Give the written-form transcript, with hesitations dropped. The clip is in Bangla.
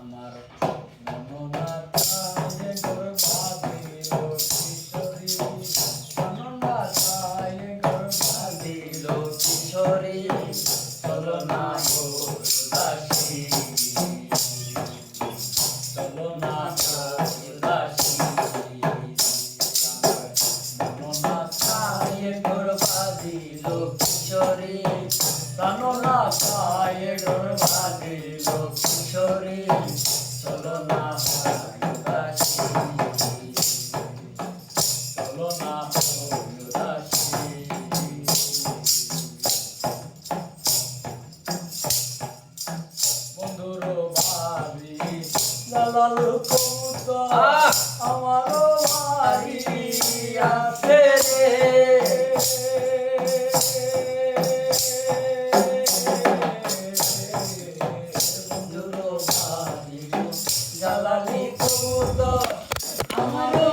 আমার মননাথায় গোর ভাবিল কিশোরী, মননাথায় গোর ভাবিল কিশোরী, চলো না গোর দাসী, চলো না গোর দাসী। মননাথায় গোর ভাবিল কিশোরী, প্রাণনাথায় গোর ভাবিল কিশোরী, চলো না দাসী, চলো না দাসী। বন্ধুর বাড়ি লালাল কবুতর আমারও বাড়ি আছে রে, বন্ধুর বাড়ি লালালি কবুতর আমারও